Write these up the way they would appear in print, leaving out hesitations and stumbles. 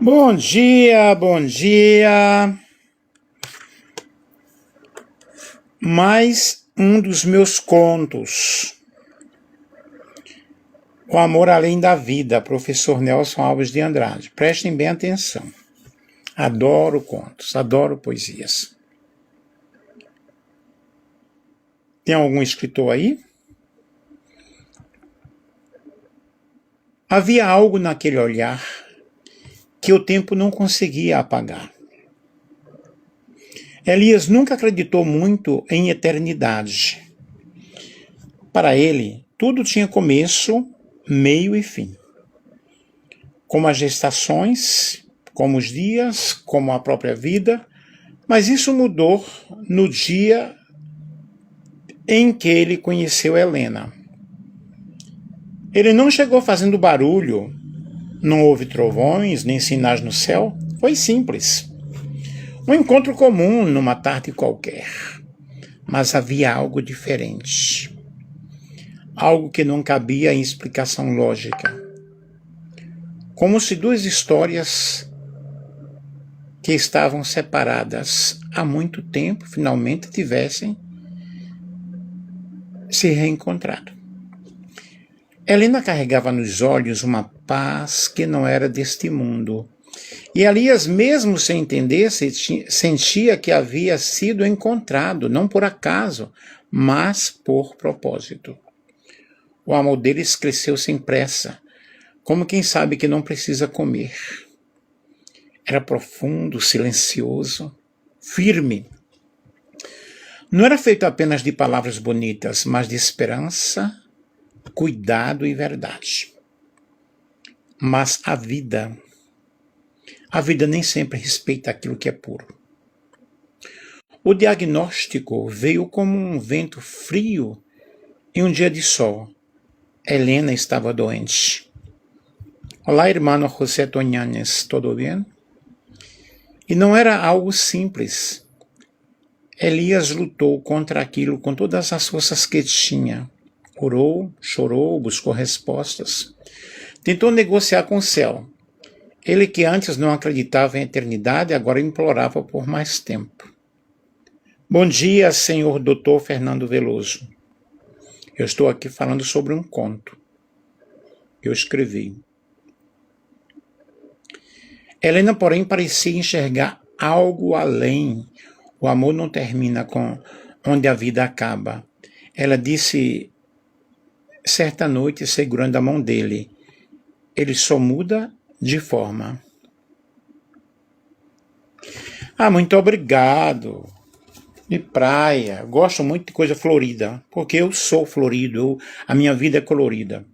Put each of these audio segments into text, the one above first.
Bom dia, bom dia. Mais um dos meus contos. O Amor Além da Vida, professor Nelson Alves de Andrade. Prestem bem atenção. Adoro contos, adoro poesias. Tem algum escritor aí? Havia algo naquele olhar que o tempo não conseguia apagar. Elias nunca acreditou muito em eternidade. Para ele, tudo tinha começo, meio e fim. Como as estações, como os dias, como a própria vida, mas isso mudou no dia em que ele conheceu Helena. Ele não chegou fazendo barulho, não houve trovões, nem sinais no céu, foi simples. Um encontro comum numa tarde qualquer, mas havia algo diferente. Algo que não cabia em explicação lógica. Como se duas histórias que estavam separadas há muito tempo, finalmente tivessem se reencontrado. Helena carregava nos olhos uma paz que não era deste mundo. E Elias, mesmo sem entender, sentia que havia sido encontrado, não por acaso, mas por propósito. O amor deles cresceu sem pressa, como quem sabe que não precisa comer. Era profundo, silencioso, firme. Não era feito apenas de palavras bonitas, mas de esperança, cuidado e verdade. Mas a vida nem sempre respeita aquilo que é puro. O diagnóstico veio como um vento frio em um dia de sol. Helena estava doente. Olá, irmão José Toñanes, tudo bem? E não era algo simples. Elias lutou contra aquilo com todas as forças que tinha. Orou, chorou, buscou respostas. Tentou negociar com o céu. Ele que antes não acreditava em eternidade, agora implorava por mais tempo. Bom dia, senhor Dr. Fernando Veloso. Eu estou aqui falando sobre um conto que eu escrevi. Helena, porém, parecia enxergar algo além. O amor não termina com onde a vida acaba. Ela disse certa noite, segurando a mão dele, ele só muda de forma. Muito obrigado. De praia. Gosto muito de coisa florida, porque eu sou florido, a minha vida é colorida.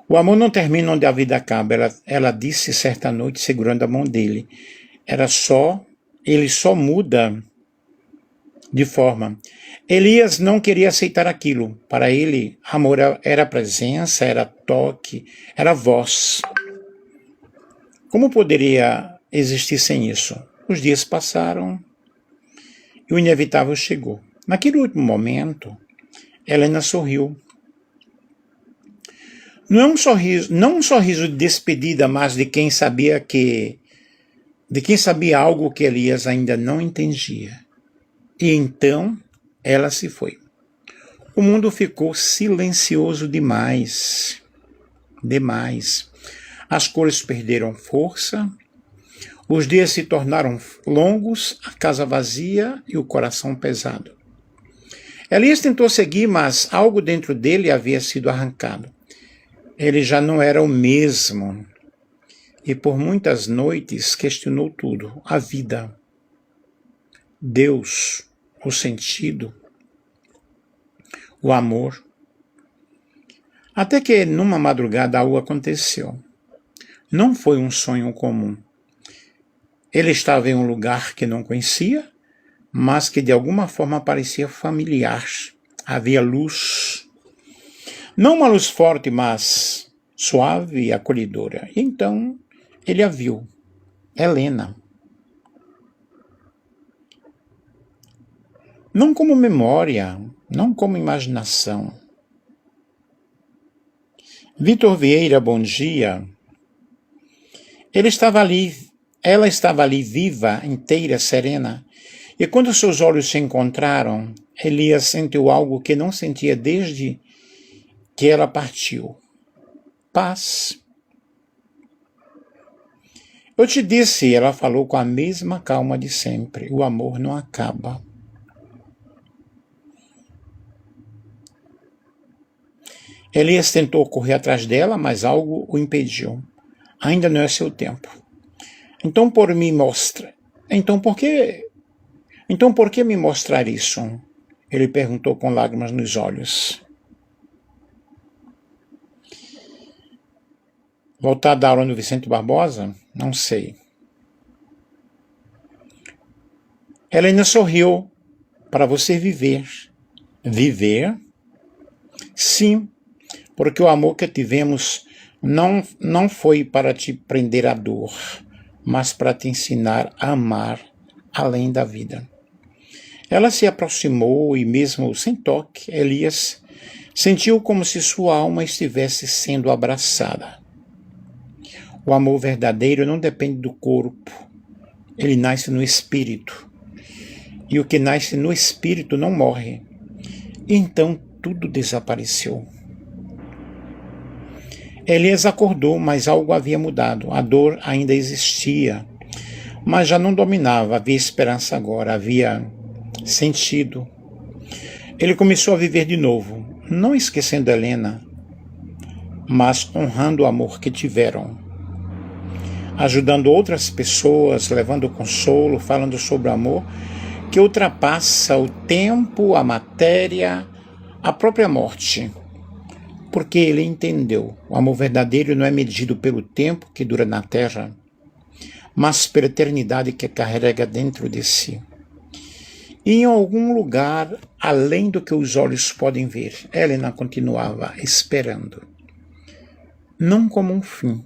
O amor não termina onde a vida acaba. Ela disse certa noite, segurando a mão dele. Ele só muda de forma. Elias não queria aceitar aquilo. Para ele, amor era presença, era toque, era voz. Como poderia existir sem isso? Os dias passaram e o inevitável chegou. Naquele último momento, Helena sorriu. Não um sorriso de despedida, mas de quem sabia algo que Elias ainda não entendia. E então ela se foi. O mundo ficou silencioso demais. As cores perderam força, os dias se tornaram longos, a casa vazia e o coração pesado. Elias tentou seguir, mas algo dentro dele havia sido arrancado. Ele já não era o mesmo. E por muitas noites questionou tudo. A vida, Deus, o sentido, o amor. Até que numa madrugada algo aconteceu. Não foi um sonho comum. Ele estava em um lugar que não conhecia, mas que de alguma forma parecia familiar. Havia luz. Não uma luz forte, mas suave e acolhedora. E então ele a viu. Helena. Não como memória, não como imaginação. Vitor Vieira, bom dia. Ela estava ali viva, inteira, serena. E quando seus olhos se encontraram, Elias sentiu algo que não sentia desde que ela partiu. Paz. Eu te disse, ela falou com a mesma calma de sempre, o amor não acaba. Elias tentou correr atrás dela, mas algo o impediu. Ainda não é seu tempo. Então por que me mostrar isso? Ele perguntou com lágrimas nos olhos. Voltar a dar aula no Vicente Barbosa? Não sei. Helena sorriu. Para você viver. Viver? Sim, porque o amor que tivemos não foi para te prender à dor, mas para te ensinar a amar além da vida. Ela se aproximou e mesmo sem toque, Elias sentiu como se sua alma estivesse sendo abraçada. O amor verdadeiro não depende do corpo, ele nasce no espírito. E o que nasce no espírito não morre. Então tudo desapareceu. Elias acordou, mas algo havia mudado. A dor ainda existia, mas já não dominava. Havia esperança agora, havia sentido. Ele começou a viver de novo, não esquecendo Helena, mas honrando o amor que tiveram. Ajudando outras pessoas, levando consolo, falando sobre o amor que ultrapassa o tempo, a matéria, a própria morte. Porque ele entendeu, o amor verdadeiro não é medido pelo tempo que dura na terra, mas pela eternidade que carrega dentro de si. E em algum lugar, além do que os olhos podem ver, Helena continuava esperando. Não como um fim,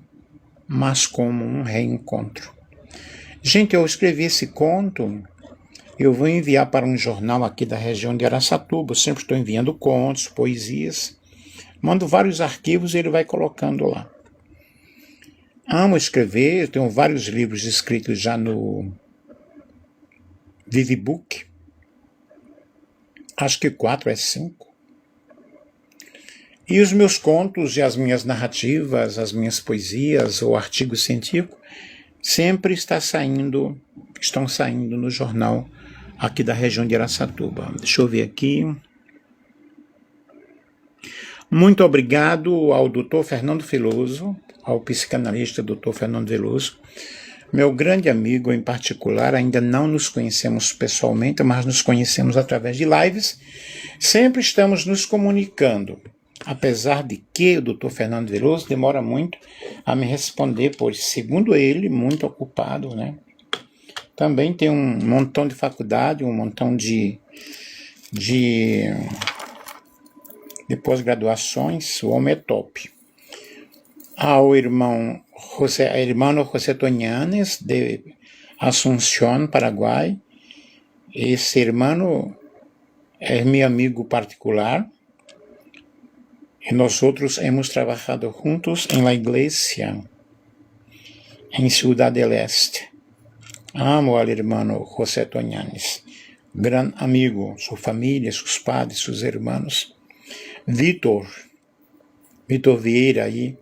mas como um reencontro. Gente, eu escrevi esse conto, eu vou enviar para um jornal aqui da região de Araçatuba. Eu sempre estou enviando contos, poesias. Mando vários arquivos e ele vai colocando lá. Amo escrever, eu tenho vários livros escritos já no Vivebook. Acho que 4 ou 5. E os meus contos e as minhas narrativas, as minhas poesias ou artigos científicos sempre estão saindo no jornal aqui da região de Araçatuba. Deixa eu ver aqui. Muito obrigado ao Dr. Fernando Veloso, ao psicanalista Dr. Fernando Veloso, meu grande amigo em particular. Ainda não nos conhecemos pessoalmente, mas nos conhecemos através de lives. Sempre estamos nos comunicando, apesar de que o Dr. Fernando Veloso demora muito a me responder, pois, segundo ele, muito ocupado, né? Também tem um montão de faculdade, um montão de pós-graduações. O homem é top. Ao irmão José Toñanes, de Asunción, Paraguai. Esse irmão é meu amigo particular. E nós outros hemos trabalhado juntos em la iglesia, em Ciudad del Este. Amo ao irmão José Toñanes, grande amigo, sua família, seus padres, seus irmãos. Vitor Vieira aí,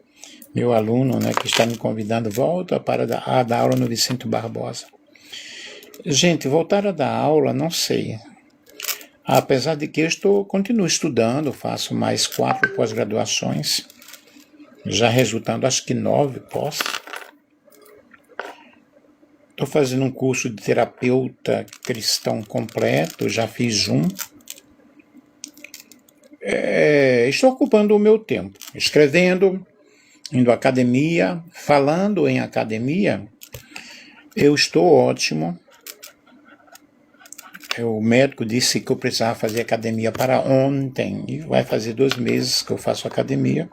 meu aluno, né, que está me convidando, volta para dar aula no Vicente Barbosa. Gente, voltar a dar aula, não sei. Apesar de que continuo estudando, faço mais 4 pós-graduações, já resultando acho que 9 pós. Estou fazendo um curso de terapeuta cristão completo, já fiz um. Estou ocupando o meu tempo, escrevendo, indo à academia, falando em academia. Eu estou ótimo. O médico disse que eu precisava fazer academia para ontem, e vai fazer 2 meses que eu faço academia.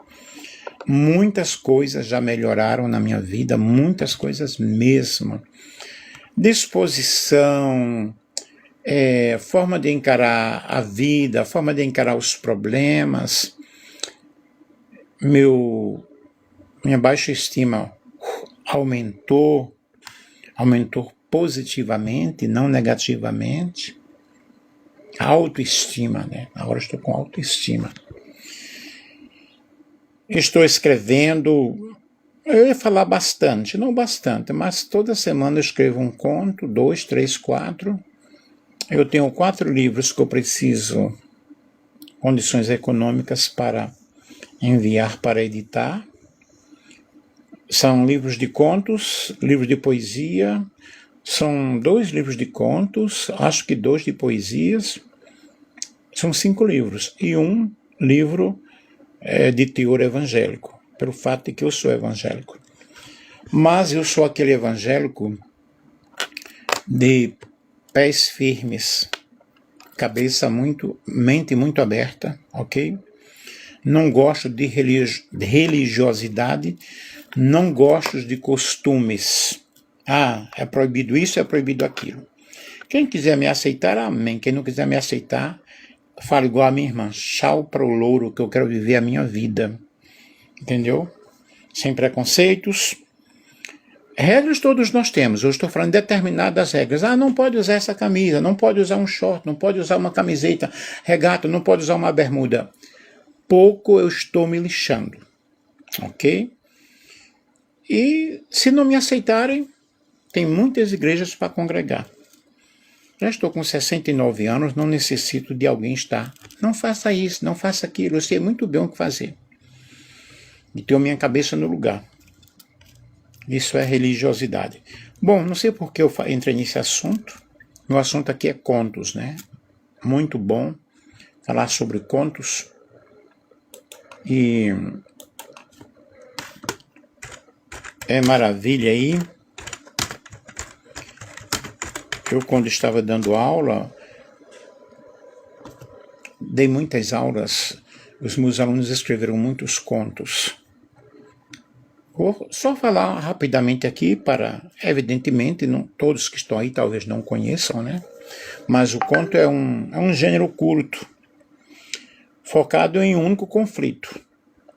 Muitas coisas já melhoraram na minha vida, muitas coisas mesmo. Disposição, forma de encarar a vida, forma de encarar os problemas. Minha baixa estima aumentou positivamente, não negativamente. A autoestima, né? Agora estou com autoestima. Estou escrevendo, eu ia falar bastante, não bastante, mas toda semana eu escrevo um conto, 2, 3, 4. Eu tenho 4 livros que eu preciso, condições econômicas para enviar para editar. São livros de contos, livros de poesia, são 2 livros de contos, acho que 2 de poesias, são 5 livros, e um livro de teor evangélico, pelo fato de que eu sou evangélico. Mas eu sou aquele evangélico de pés firmes, mente muito aberta, ok? Não gosto de religiosidade, não gosto de costumes. É proibido isso, é proibido aquilo. Quem quiser me aceitar, amém. Quem não quiser me aceitar, fala igual a minha irmã, tchau para o louro, que eu quero viver a minha vida. Entendeu? Sem preconceitos. Regras todos nós temos, eu estou falando de determinadas regras. Não pode usar essa camisa, não pode usar um short, não pode usar uma camiseta regata, não pode usar uma bermuda. Pouco eu estou me lixando, ok? E se não me aceitarem, tem muitas igrejas para congregar. Já estou com 69 anos, não necessito de alguém estar. Não faça isso, não faça aquilo, eu sei muito bem o que fazer. E tenho minha cabeça no lugar. Isso é religiosidade. Bom, não sei por que eu entrei nesse assunto. Meu assunto aqui é contos, né? Muito bom falar sobre contos. E é maravilha aí. Eu, quando estava dando aula, dei muitas aulas. Os meus alunos escreveram muitos contos. Vou só falar rapidamente aqui para, evidentemente, todos que estão aí talvez não conheçam, né? Mas o conto é um gênero curto, focado em um único conflito,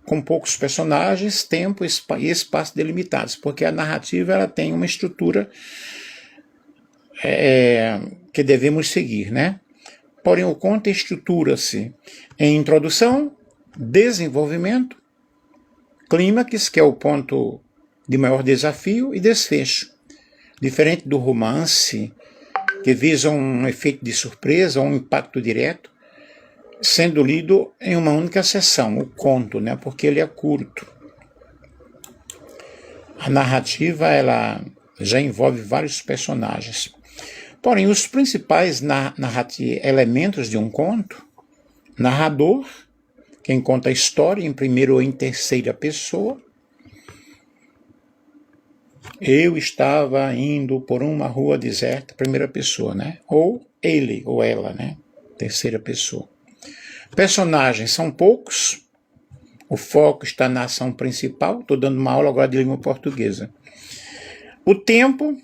com poucos personagens, tempo e espaço delimitados, porque a narrativa ela tem uma estrutura que devemos seguir, né? Porém, o conto estrutura-se em introdução, desenvolvimento, clímax, que é o ponto de maior desafio, e desfecho. Diferente do romance, que visa um efeito de surpresa ou um impacto direto, sendo lido em uma única sessão, o conto, né? Porque ele é curto. A narrativa ela já envolve vários personagens. Porém, os principais elementos de um conto: narrador, quem conta a história em primeira ou em terceira pessoa. Eu estava indo por uma rua deserta, primeira pessoa, né? Ou ele, ou ela, né? Terceira pessoa. Personagens são poucos. O foco está na ação principal. Estou dando uma aula agora de língua portuguesa. O tempo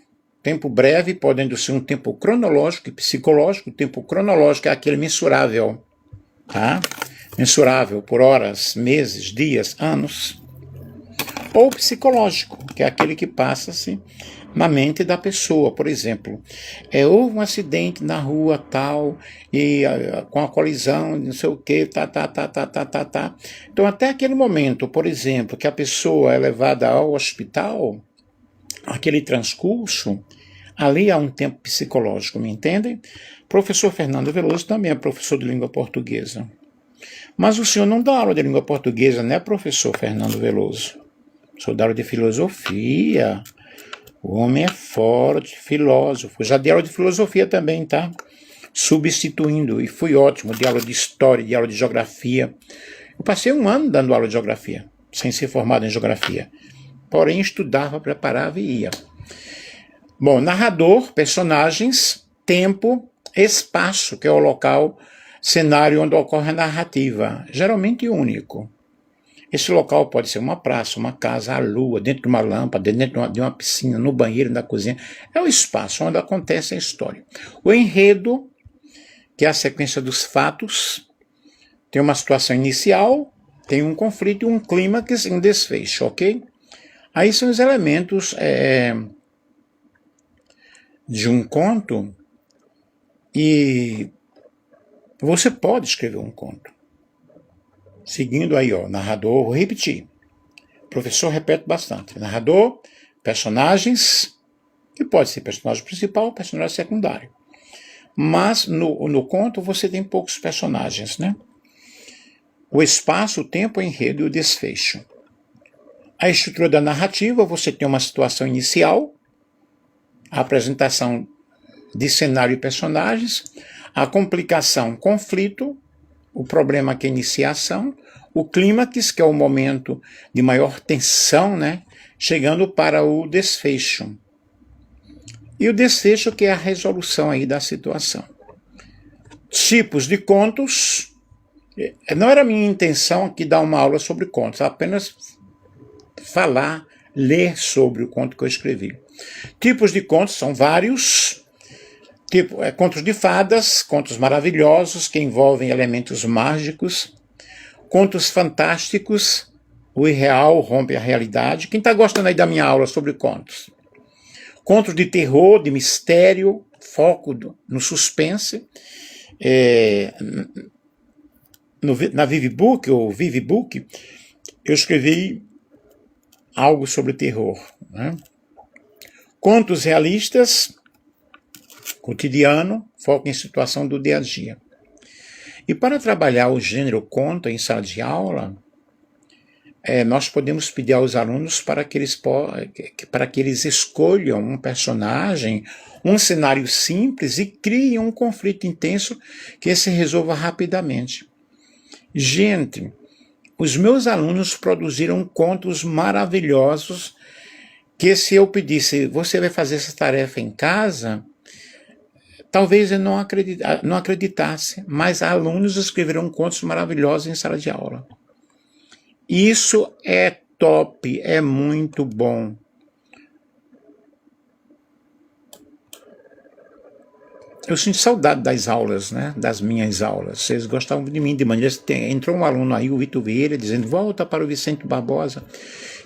breve, podendo ser um tempo cronológico e psicológico. O tempo cronológico é aquele mensurável, tá? Mensurável por horas, meses, dias, anos. Ou psicológico, que é aquele que passa-se na mente da pessoa. Por exemplo, houve um acidente na rua tal, e com a colisão, não sei o que, tá. Então, até aquele momento, por exemplo, que a pessoa é levada ao hospital, aquele transcurso, ali há um tempo psicológico, me entendem? Professor Fernando Veloso também é professor de língua portuguesa. Mas o senhor não dá aula de língua portuguesa, né, professor Fernando Veloso? O senhor dá aula de filosofia. O homem é forte, filósofo. Já dei aula de filosofia também, tá? Substituindo, e fui ótimo, de aula de história, de aula de geografia. Eu passei 1 ano dando aula de geografia, sem ser formado em geografia. Porém, estudava, preparava e ia. Bom, narrador, personagens, tempo, espaço, que é o local, cenário onde ocorre a narrativa, geralmente único. Esse local pode ser uma praça, uma casa, a lua, dentro de uma lâmpada, dentro de uma piscina, no banheiro, na cozinha. É o espaço onde acontece a história. O enredo, que é a sequência dos fatos, tem uma situação inicial, tem um conflito, um clímax e um desfecho, ok? Aí são os elementos de um conto, e você pode escrever um conto. Seguindo aí, ó, narrador, vou repetir. O professor repete bastante. Narrador, personagens, que pode ser personagem principal, personagem secundário. Mas no conto você tem poucos personagens, né? O espaço, o tempo, o enredo e o desfecho. A estrutura da narrativa, você tem uma situação inicial, a apresentação de cenário e personagens, a complicação, conflito, o problema que é a iniciação, o clímax, que é o momento de maior tensão, né? Chegando para o desfecho. E o desfecho, que é a resolução aí da situação. Tipos de contos. Não era minha intenção aqui dar uma aula sobre contos, apenas falar, ler sobre o conto que eu escrevi. Tipos de contos são vários. Contos de fadas, contos maravilhosos que envolvem elementos mágicos, contos fantásticos, o irreal rompe a realidade. Quem está gostando aí da minha aula sobre contos? Contos de terror, de mistério, foco no suspense. Na Vivebook, ou Vivebook, eu escrevi algo sobre terror, né? Contos realistas, cotidiano, foco em situação do dia a dia. E para trabalhar o gênero conto em sala de aula, nós podemos pedir aos alunos para que eles escolham um personagem, um cenário simples e criem um conflito intenso que se resolva rapidamente. Gente, os meus alunos produziram contos maravilhosos que, se eu pedisse, você vai fazer essa tarefa em casa, talvez eu não acreditasse, mas alunos escreveram contos maravilhosos em sala de aula. Isso é top, é muito bom. Eu sinto saudade das aulas, né? Das minhas aulas. Vocês gostavam de mim de maneira que entrou um aluno aí, o Vitor Vieira, dizendo: volta para o Vicente Barbosa,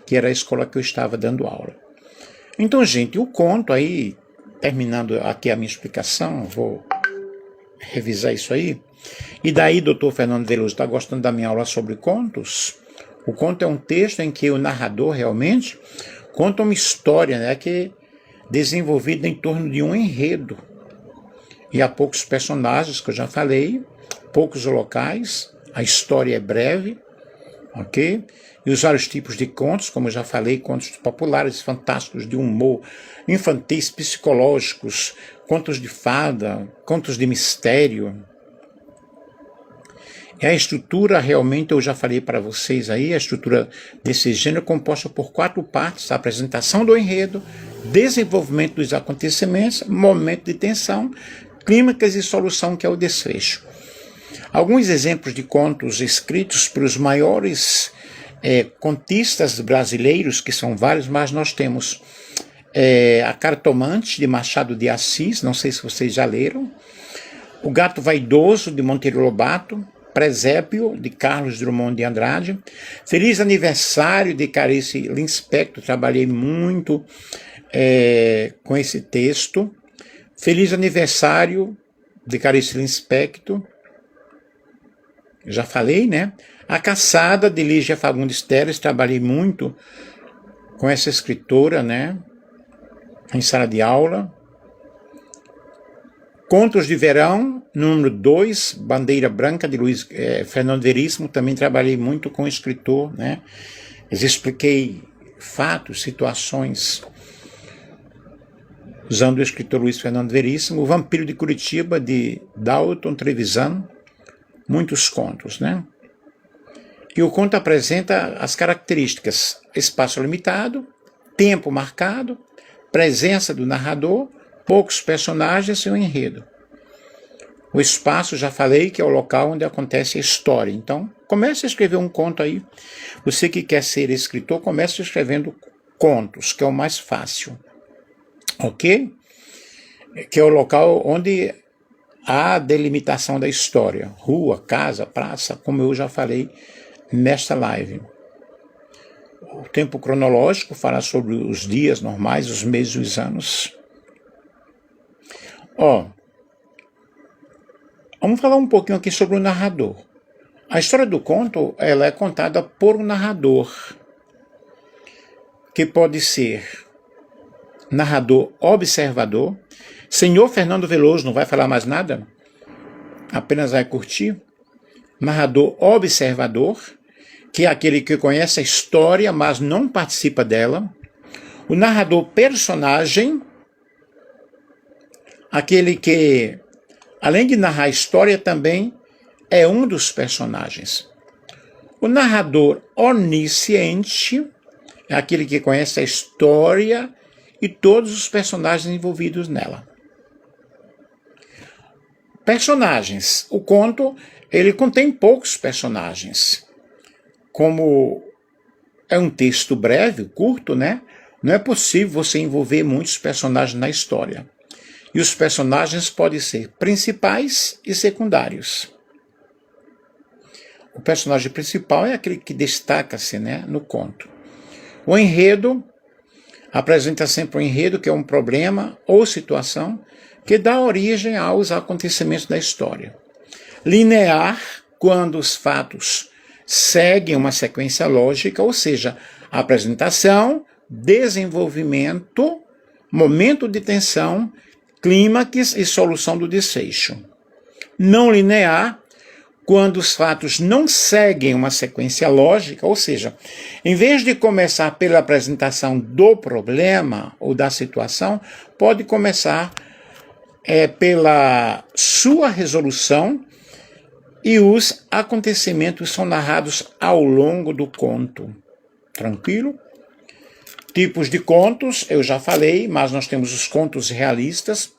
que era a escola que eu estava dando aula. Então, gente, o conto aí, terminando aqui a minha explicação, vou revisar isso aí. E daí, doutor Fernando Veloso, está gostando da minha aula sobre contos? O conto é um texto em que o narrador realmente conta uma história, né, que é desenvolvida em torno de um enredo. E há poucos personagens, que eu já falei, poucos locais, a história é breve, ok? E os vários tipos de contos, como eu já falei, contos populares, fantásticos, de humor, infantis, psicológicos, contos de fada, contos de mistério. E a estrutura, realmente, eu já falei para vocês aí, a estrutura desse gênero é composta por 4 partes: a apresentação do enredo, desenvolvimento dos acontecimentos, momento de tensão, clímax e solução, que é o desfecho. Alguns exemplos de contos escritos pelos maiores contistas brasileiros, que são vários, mas nós temos A Cartomante, de Machado de Assis, não sei se vocês já leram, O Gato Vaidoso, de Monteiro Lobato, Presépio, de Carlos Drummond de Andrade, Feliz Aniversário, de Clarice Lispector, trabalhei muito com esse texto, Feliz Aniversário, de Clarice Lispector, já falei, né? A Caçada, de Lígia Fagundes Telles, trabalhei muito com essa escritora, né? Em sala de aula. Contos de Verão, número 2, Bandeira Branca, de Fernando Veríssimo, também trabalhei muito com o escritor, né? Expliquei fatos, situações, usando o escritor Luiz Fernando Veríssimo. O Vampiro de Curitiba, de Dalton Trevisan, muitos contos, né? E o conto apresenta as características: espaço limitado, tempo marcado, presença do narrador, poucos personagens e um enredo. O espaço, já falei, que é o local onde acontece a história. Então, comece a escrever um conto aí. Você que quer ser escritor, comece escrevendo contos, que é o mais fácil. Ok? Que é o local onde há a delimitação da história. Rua, casa, praça, como eu já falei nesta live. O tempo cronológico fala sobre os dias normais, os meses e os anos. Vamos falar um pouquinho aqui sobre o narrador. A história do conto, ela é contada por um narrador, que pode ser narrador observador. Senhor Fernando Veloso não vai falar mais nada, apenas vai curtir. Narrador observador, que é aquele que conhece a história, mas não participa dela. O narrador personagem, aquele que, além de narrar a história, também é um dos personagens. O narrador onisciente é aquele que conhece a história e todos os personagens envolvidos nela. Personagens. O conto, ele contém poucos personagens. Como é um texto breve, curto, né? Não é possível você envolver muitos personagens na história. E os personagens podem ser principais e secundários. O personagem principal é aquele que destaca-se, né, no conto. O enredo apresenta sempre um enredo, que é um problema ou situação que dá origem aos acontecimentos da história. Linear, quando os fatos seguem uma sequência lógica, ou seja, apresentação, desenvolvimento, momento de tensão, clímax e solução do desfecho. Não linear, quando os fatos não seguem uma sequência lógica, ou seja, em vez de começar pela apresentação do problema ou da situação, pode começar pela sua resolução, e os acontecimentos são narrados ao longo do conto. Tranquilo? Tipos de contos, eu já falei, mas nós temos os contos realistas,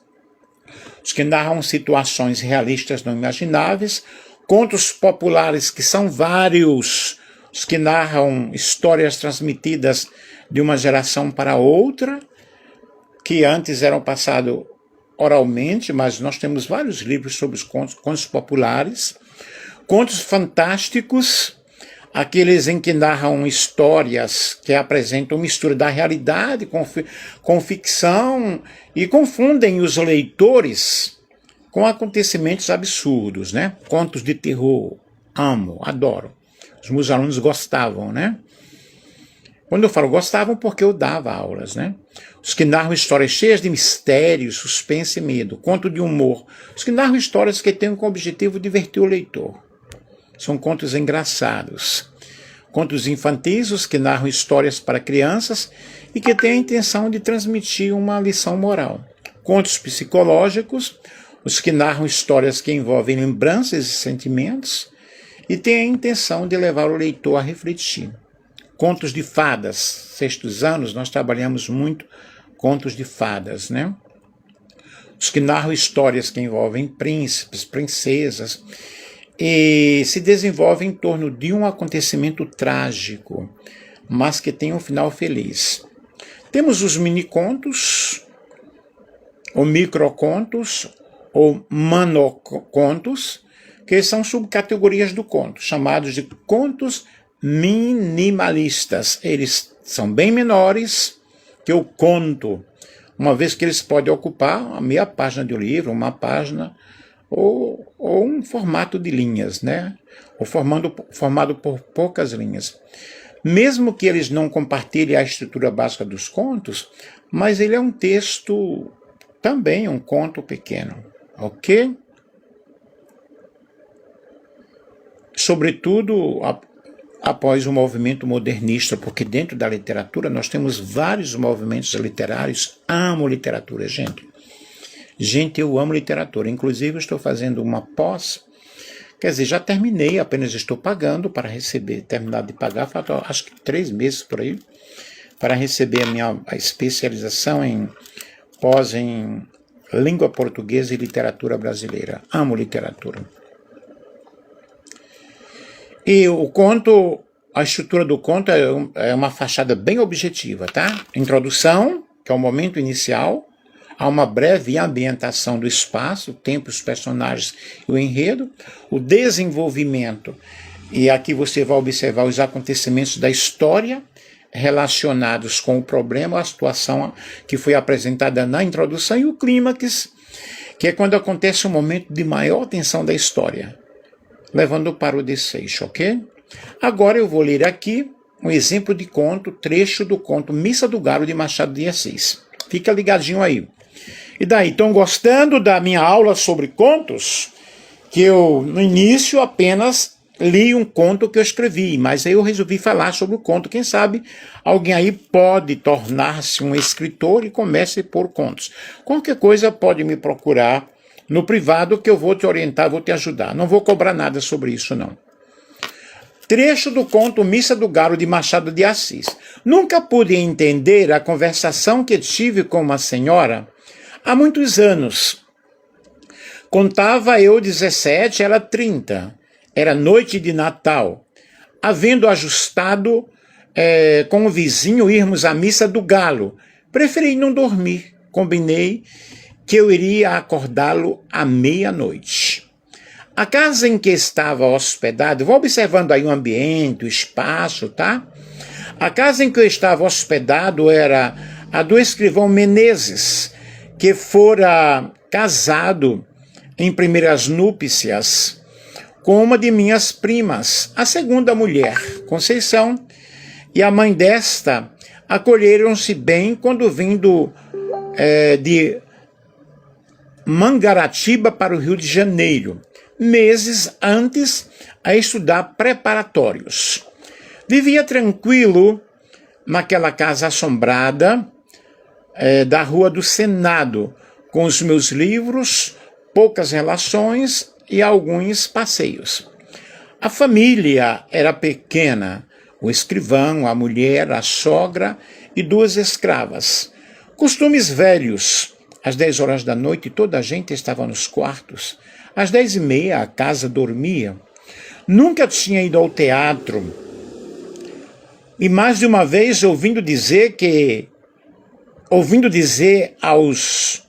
os que narram situações realistas não imagináveis, contos populares, que são vários, os que narram histórias transmitidas de uma geração para outra, que antes eram passados oralmente, mas nós temos vários livros sobre os contos populares. Contos fantásticos, aqueles em que narram histórias que apresentam mistura da realidade com ficção e confundem os leitores com acontecimentos absurdos, né? Contos de terror, amo, adoro. Os meus alunos gostavam, né? Quando eu falo gostavam, porque eu dava aulas, né? Os que narram histórias cheias de mistério, suspense e medo. Conto de humor. Os que narram histórias que têm como objetivo divertir o leitor. São contos engraçados. Contos infantis, os que narram histórias para crianças e que têm a intenção de transmitir uma lição moral. Contos psicológicos, os que narram histórias que envolvem lembranças e sentimentos e têm a intenção de levar o leitor a refletir. Contos de fadas, sextos anos, nós trabalhamos muito contos de fadas, né? Os que narram histórias que envolvem príncipes, princesas, e se desenvolvem em torno de um acontecimento trágico, mas que tem um final feliz. Temos os minicontos, ou microcontos, ou manocontos, que são subcategorias do conto, chamados de contos minimalistas. Eles são bem menores que o conto, uma vez que eles podem ocupar a meia página do livro, uma página, ou um formato de linhas, né? Ou formado por poucas linhas. Mesmo que eles não compartilhem a estrutura básica dos contos, mas ele é um texto, também um conto pequeno, ok? Sobretudo após o movimento modernista, porque dentro da literatura nós temos vários movimentos literários. Amo literatura, gente. Gente, eu amo literatura. Inclusive, eu estou fazendo uma pós, quer dizer, já terminei, apenas estou pagando para receber, terminado de pagar, faltam acho que 3 meses por aí, para receber a minha especialização em pós em língua portuguesa e literatura brasileira. Amo literatura. E o conto, a estrutura do conto é uma fachada bem objetiva, tá? Introdução, que é o momento inicial, há uma breve ambientação do espaço, o tempo, os personagens e o enredo, o desenvolvimento, e aqui você vai observar os acontecimentos da história, relacionados com o problema, a situação que foi apresentada na introdução e o clímax, que é quando acontece o momento de maior tensão da história, levando para o desfecho, ok? Agora eu vou ler aqui um exemplo de conto, trecho do conto Missa do Galo de Machado de Assis. Fica ligadinho aí. E daí, estão gostando da minha aula sobre contos? Que eu, no início, apenas li um conto que eu escrevi, mas aí eu resolvi falar sobre o conto. Quem sabe alguém aí pode tornar-se um escritor e comece por contos. Qualquer coisa pode me procurar no privado que eu vou te orientar, vou te ajudar. Não vou cobrar nada sobre isso, não. Trecho do conto Missa do Galo de Machado de Assis. Nunca pude entender a conversação que tive com uma senhora há muitos anos. Contava eu 17, ela 30. Era noite de Natal. Havendo ajustado com o vizinho irmos à Missa do Galo, preferi não dormir. Combinei que eu iria acordá-lo à meia-noite. A casa em que estava hospedado, vou observando aí o ambiente, o espaço, tá? A casa em que eu estava hospedado era a do escrivão Menezes, que fora casado em primeiras núpcias com uma de minhas primas, a segunda mulher, Conceição, e a mãe desta acolheram-se bem quando vindo de Mangaratiba para o Rio de Janeiro, meses antes a estudar preparatórios. Vivia tranquilo naquela casa assombrada da Rua do Senado, com os meus livros, poucas relações e alguns passeios. A família era pequena, o escrivão, a mulher, a sogra e 2 escravas. Costumes velhos. Às 10 horas da noite toda a gente estava nos quartos. Às 10h30 a casa dormia. Nunca tinha ido ao teatro. E mais de uma vez ouvindo dizer aos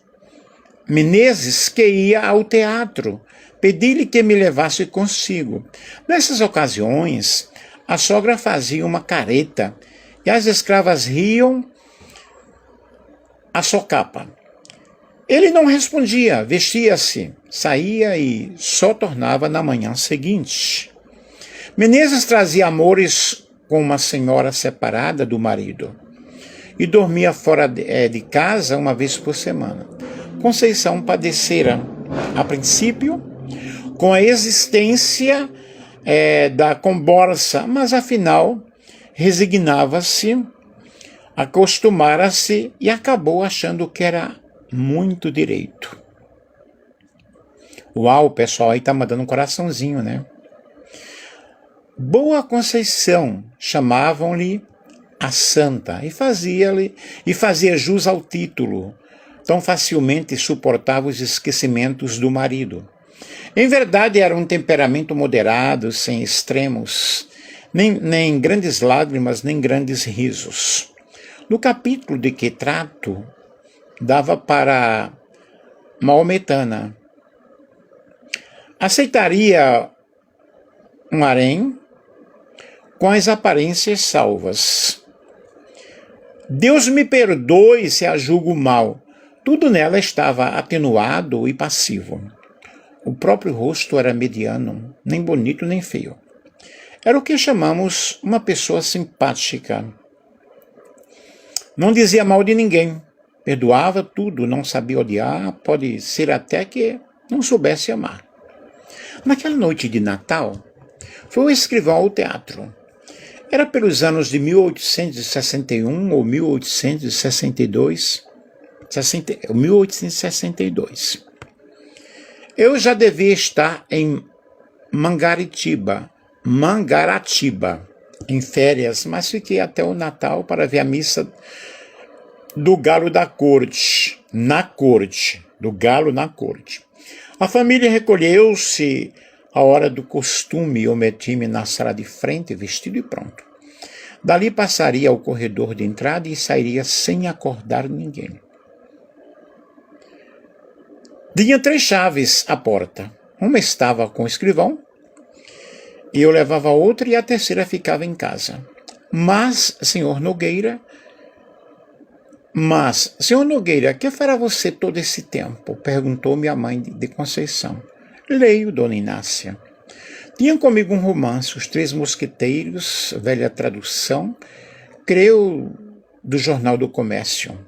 Menezes que ia ao teatro. Pedi-lhe que me levasse consigo. Nessas ocasiões, a sogra fazia uma careta e as escravas riam a socapa. Ele não respondia, vestia-se, saía e só tornava na manhã seguinte. Menezes trazia amores com uma senhora separada do marido e dormia fora de casa uma vez por semana. Conceição padecera, a princípio, com a existência da comborça, mas afinal resignava-se, acostumara-se e acabou achando que era muito direito. Uau, o pessoal aí tá mandando um coraçãozinho, né? Boa Conceição, chamavam-lhe a santa, e fazia jus ao título. Tão facilmente suportava os esquecimentos do marido. Em verdade, era um temperamento moderado, sem extremos, nem grandes lágrimas, nem grandes risos. No capítulo de que trato, dava para maometana. Aceitaria um harém com as aparências salvas. Deus me perdoe se a julgo mal. Tudo nela estava atenuado e passivo. O próprio rosto era mediano, nem bonito nem feio. Era o que chamamos uma pessoa simpática. Não dizia mal de ninguém, perdoava tudo, não sabia odiar, pode ser até que não soubesse amar. Naquela noite de Natal, foi o escrivão ao teatro. Era pelos anos de 1861 ou 1862. 1862. Eu já devia estar em Mangaratiba, em férias, mas fiquei até o Natal para ver a missa do Galo da Corte, do Galo na Corte. A família recolheu-se à hora do costume, eu meti-me na sala de frente, vestido e pronto. Dali passaria ao corredor de entrada e sairia sem acordar ninguém. Tinha 3 chaves à porta. Uma estava com o escrivão, e eu levava a outra e a terceira ficava em casa. Mas, senhor Nogueira, que fará você todo esse tempo? Perguntou-me a mãe de Conceição. Leio, dona Inácia. Tinha comigo um romance, Os Três Mosqueteiros, velha tradução, creio, do Jornal do Comércio.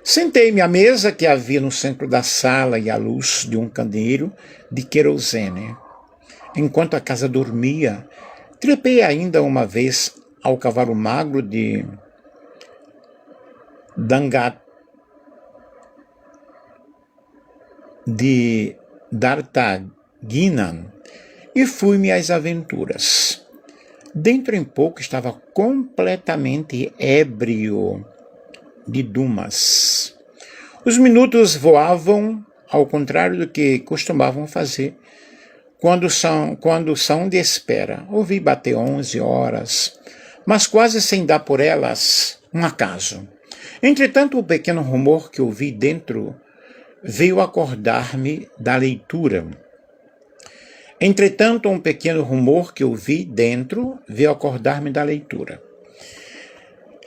Sentei-me à mesa que havia no centro da sala e à luz de um candeeiro de querosene. Enquanto a casa dormia, trepei ainda uma vez ao cavalo magro de D'Artagnan e fui-me às aventuras. Dentro em pouco estava completamente ébrio de Dumas. Os minutos voavam, ao contrário do que costumavam fazer quando são de espera. Ouvi bater 11 horas, mas quase sem dar por elas um acaso. Entretanto, o pequeno rumor que ouvi dentro veio acordar-me da leitura.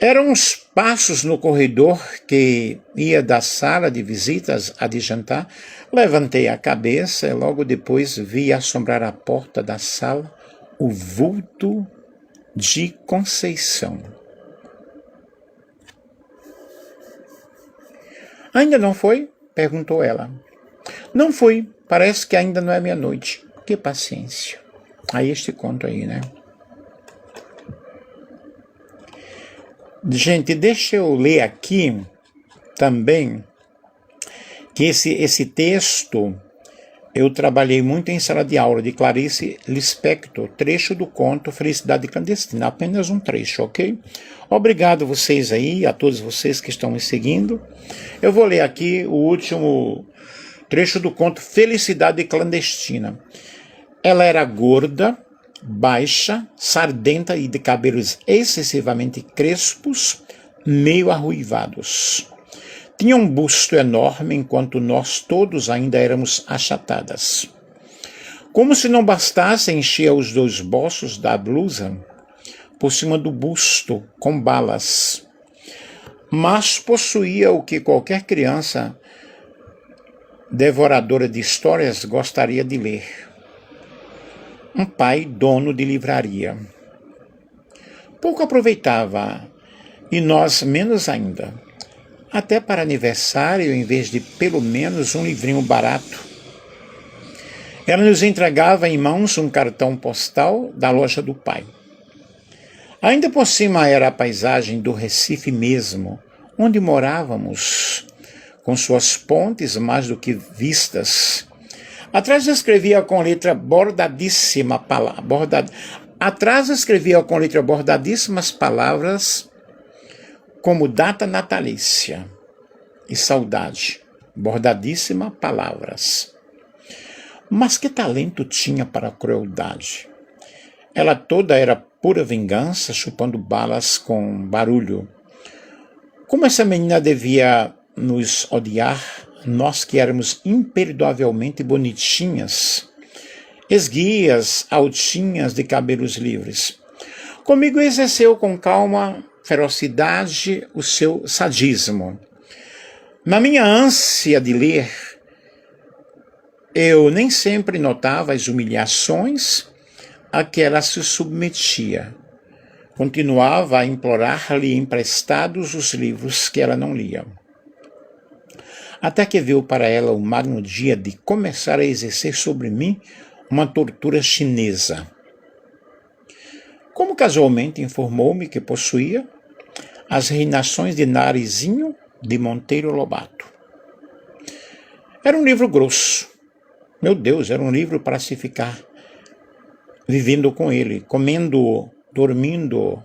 Eram uns passos no corredor que ia da sala de visitas à de jantar. Levantei a cabeça e logo depois vi assombrar a porta da sala o vulto de Conceição. Ainda não foi? Perguntou ela. Não fui, parece que ainda não é meia-noite. Que paciência. Aí este conto aí, né? Gente, deixa eu ler aqui também que esse texto eu trabalhei muito em sala de aula de Clarice Lispector, trecho do conto Felicidade Clandestina, apenas um trecho, ok? Obrigado vocês aí, a todos vocês que estão me seguindo. Eu vou ler aqui o último trecho do conto Felicidade Clandestina. Ela era gorda, baixa, sardenta e de cabelos excessivamente crespos, meio arruivados. Tinha um busto enorme, enquanto nós todos ainda éramos achatadas. Como se não bastasse, enchia os 2 bolsos da blusa por cima do busto com balas. Mas possuía o que qualquer criança devoradora de histórias gostaria de ler. Um pai dono de livraria. Pouco aproveitava, e nós menos ainda. Até para aniversário, em vez de pelo menos um livrinho barato. Ela nos entregava em mãos um cartão postal da loja do pai. Ainda por cima era a paisagem do Recife mesmo, onde morávamos, com suas pontes mais do que vistas. Atrás escrevia com letra bordadíssimas palavras como data natalícia e saudade. Bordadíssimas palavras. Mas que talento tinha para a crueldade. Ela toda era pura vingança, chupando balas com barulho. Como essa menina devia nos odiar, nós que éramos imperdoavelmente bonitinhas, esguias, altinhas, de cabelos livres. Comigo exerceu com calma, ferocidade, o seu sadismo. Na minha ânsia de ler, eu nem sempre notava as humilhações a que ela se submetia. Continuava a implorar-lhe emprestados os livros que ela não lia. Até que veio para ela o magno dia de começar a exercer sobre mim uma tortura chinesa. Como casualmente informou-me que possuía as reinações de Narizinho de Monteiro Lobato. Era um livro grosso. Meu Deus, era um livro para se ficar vivendo com ele, comendo, dormindo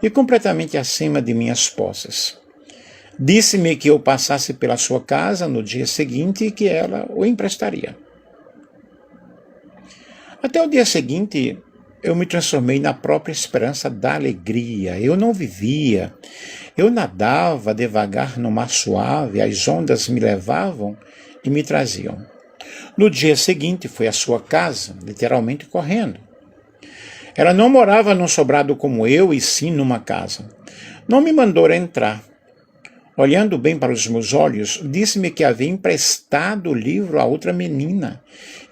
e completamente acima de minhas posses. Disse-me que eu passasse pela sua casa no dia seguinte e que ela o emprestaria. Até o dia seguinte, eu me transformei na própria esperança da alegria. Eu não vivia. Eu nadava devagar no mar suave, as ondas me levavam e me traziam. No dia seguinte, fui à sua casa, literalmente correndo. Ela não morava num sobrado como eu, e sim numa casa. Não me mandou entrar. Olhando bem para os meus olhos, disse-me que havia emprestado o livro a outra menina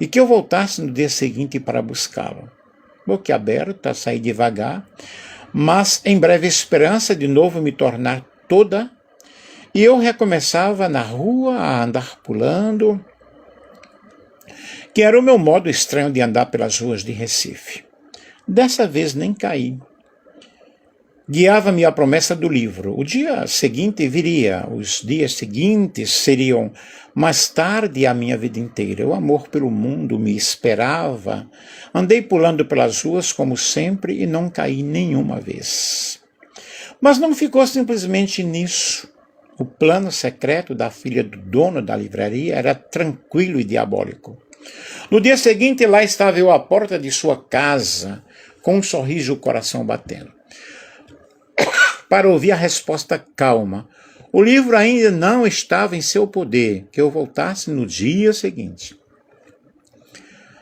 e que eu voltasse no dia seguinte para buscá-lo. Boquiaberta, saí devagar, mas em breve esperança de novo me tornar toda, e eu recomeçava na rua a andar pulando, que era o meu modo estranho de andar pelas ruas de Recife. Dessa vez nem caí. Guiava-me a promessa do livro. O dia seguinte viria, os dias seguintes seriam mais tarde a minha vida inteira. O amor pelo mundo me esperava. Andei pulando pelas ruas como sempre e não caí nenhuma vez. Mas não ficou simplesmente nisso. O plano secreto da filha do dono da livraria era tranquilo e diabólico. No dia seguinte, lá estava eu à porta de sua casa, com um sorriso e o coração batendo, para ouvir a resposta calma. O livro ainda não estava em seu poder, que eu voltasse no dia seguinte.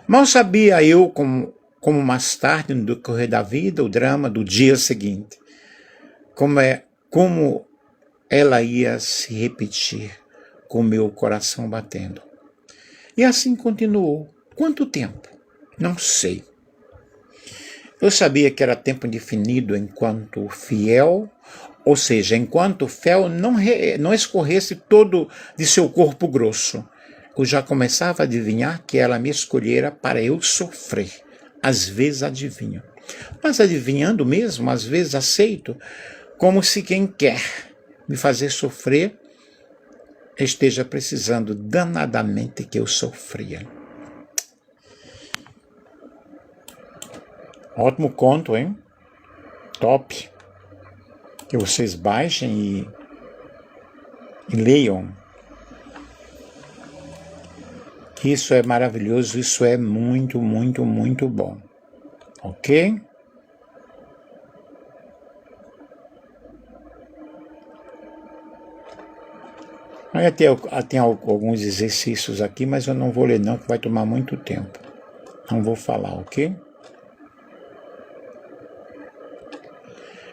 Mal sabia eu, como mais tarde, no decorrer da vida, o drama do dia seguinte. Como ela ia se repetir, com meu coração batendo. E assim continuou. Quanto tempo? Não sei. Eu sabia que era tempo indefinido enquanto fiel, ou seja, enquanto o fel não escorresse todo de seu corpo grosso. Eu já começava a adivinhar que ela me escolhera para eu sofrer. Às vezes adivinho. Mas adivinhando mesmo, às vezes aceito, como se quem quer me fazer sofrer esteja precisando danadamente que eu sofria. Ótimo conto, hein? Top. Que vocês baixem e leiam. Isso é maravilhoso, isso é muito, muito, muito bom. Ok? Aí tem alguns exercícios aqui, mas eu não vou ler não, que vai tomar muito tempo. Não vou falar, ok?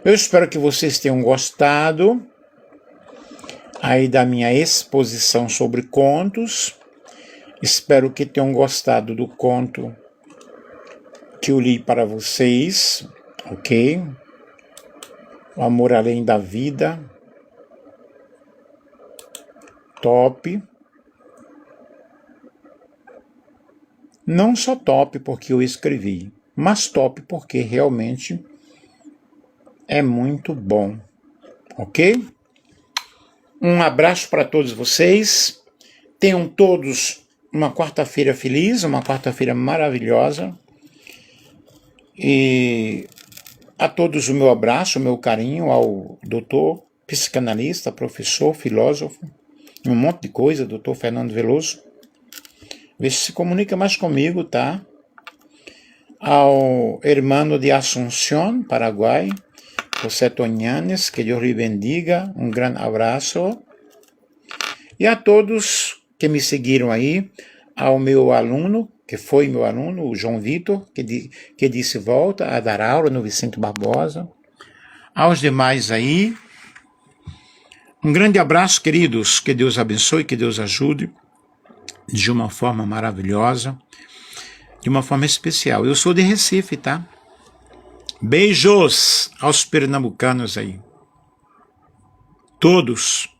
Eu espero que vocês tenham gostado aí da minha exposição sobre contos. Espero que tenham gostado do conto que eu li para vocês, ok? O Amor Além da Vida. Top. Não só top porque eu escrevi, mas top porque realmente é muito bom, ok? Um abraço para todos vocês. Tenham todos uma quarta-feira feliz, uma quarta-feira maravilhosa. E a todos o meu abraço, o meu carinho ao doutor, psicanalista, professor, filósofo, um monte de coisa, doutor Fernando Veloso. Vê se comunica mais comigo, tá? Ao hermano de Asunción, Paraguai, José Toñanes, que Deus lhe bendiga, um grande abraço. E a todos que me seguiram aí, ao meu aluno, que foi meu aluno, o João Vitor, que disse volta a dar aula no Vicente Barbosa. Aos demais aí, um grande abraço, queridos, que Deus abençoe, que Deus ajude de uma forma maravilhosa, de uma forma especial. Eu sou de Recife, tá? Beijos aos pernambucanos aí. Todos.